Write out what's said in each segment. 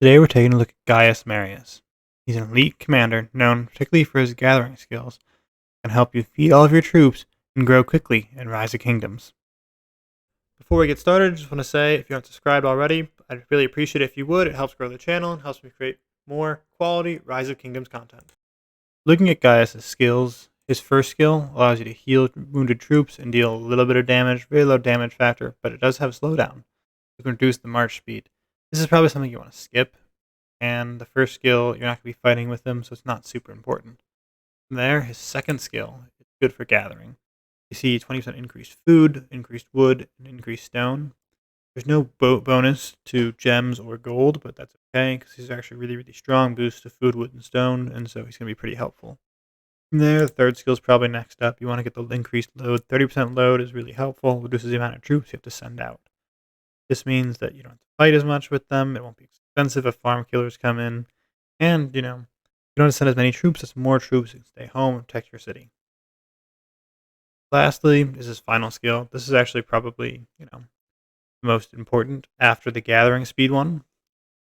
Today we're taking a look at Gaius Marius. He's an elite commander known particularly for his gathering skills, can help you feed all of your troops and grow quickly in Rise of Kingdoms. Before we get started, I just want to say if you aren't subscribed already, I'd really appreciate it if you would. It helps grow the channel and helps me create more quality Rise of Kingdoms content. Looking at Gaius' skills, his first skill allows you to heal wounded troops and deal a little bit of damage, very low damage factor, but it does have slowdown. You can reduce the march speed. This is probably something you want to skip, and the first skill, you're not going to be fighting with him, so it's not super important. From there, his second skill is good for gathering. You see 20% increased food, increased wood, and increased stone. There's no bonus to gems or gold, but that's okay, because he's actually really, really strong boost to food, wood, and stone, and so he's going to be pretty helpful. From there, the third skill is probably next up. You want to get the increased load. 30% load is really helpful, reduces the amount of troops you have to send out. This means that you don't have to fight as much with them. It won't be expensive if farm killers come in. And, you don't have to send as many troops as more troops can stay home and protect your city. Lastly is his final skill. This is actually probably, the most important after the gathering speed one.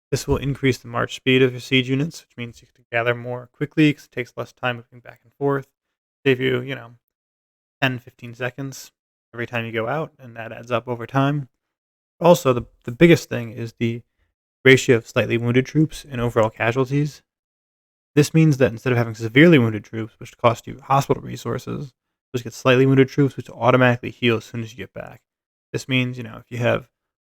This will increase the march speed of your siege units, which means you can gather more quickly because it takes less time moving back and forth. Save you, 10, 15 seconds every time you go out, and that adds up over time. Also, the biggest thing is the ratio of slightly wounded troops and overall casualties. This means that instead of having severely wounded troops, which cost you hospital resources, just get slightly wounded troops, which automatically heal as soon as you get back. This means, if you have a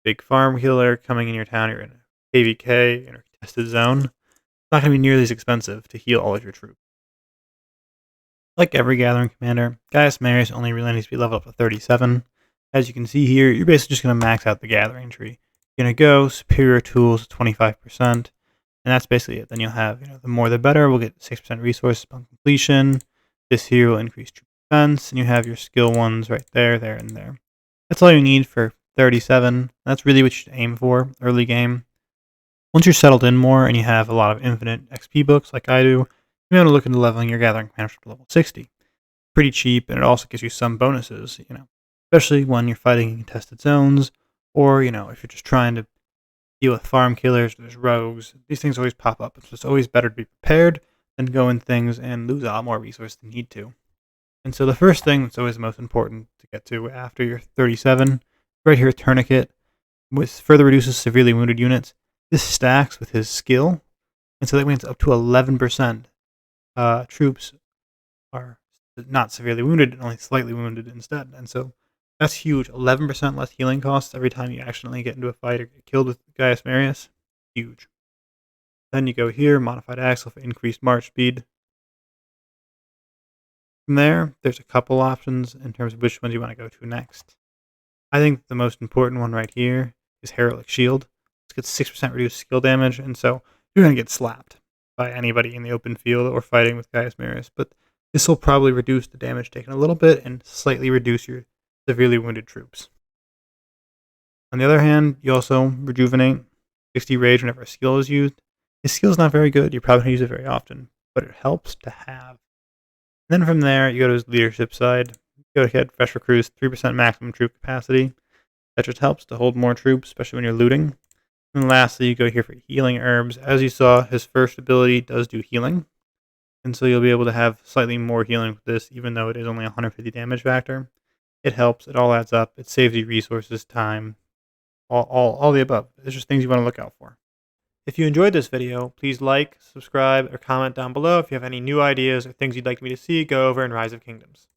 big farm healer coming in your town, you're in a KVK, in a contested zone, it's not going to be nearly as expensive to heal all of your troops. Like every gathering commander, Gaius Marius only really needs to be leveled up to 37. As you can see here, you're basically just going to max out the gathering tree. You're going to go superior tools 25%, and that's basically it. Then you'll have, the more the better. We'll get 6% resources upon completion. This here will increase troop defense, and you have your skill ones right there, there, and there. That's all you need for 37. That's really what you should aim for early game. Once you're settled in more and you have a lot of infinite XP books like I do, you may want to look into leveling your gathering commander to level 60. Pretty cheap, and it also gives you some bonuses, especially when you're fighting in contested zones, or, if you're just trying to deal with farm killers, there's rogues. These things always pop up. It's always better to be prepared than go in things and lose a lot more resources than you need to. And so the first thing that's always the most important to get to after you're 37, right here, Tourniquet, which further reduces severely wounded units. This stacks with his skill, and so that means up to 11% troops are not severely wounded and only slightly wounded instead. And so that's huge. 11% less healing costs every time you accidentally get into a fight or get killed with Gaius Marius. Huge. Then you go here, modified axle for increased march speed. From there, there's a couple options in terms of which ones you want to go to next. I think the most important one right here is Heroic Shield. This gets 6% reduced skill damage, and so you're going to get slapped by anybody in the open field or fighting with Gaius Marius, but this will probably reduce the damage taken a little bit and slightly reduce your severely wounded troops. On the other hand, you also rejuvenate 60 rage whenever a skill is used. His skill is not very good. You probably don't use it very often, but it helps to have. And then from there, you go to his leadership side. Go ahead, fresh recruits, 3% maximum troop capacity. That just helps to hold more troops, especially when you're looting. And lastly, you go here for healing herbs. As you saw, his first ability does do healing. And so you'll be able to have slightly more healing with this, even though it is only 150 damage factor. It helps. It all adds up. It saves you resources, time, all the above. It's just things you want to look out for. If you enjoyed this video, please like, subscribe, or comment down below. If you have any new ideas or things you'd like me to see go over in Rise of Kingdoms.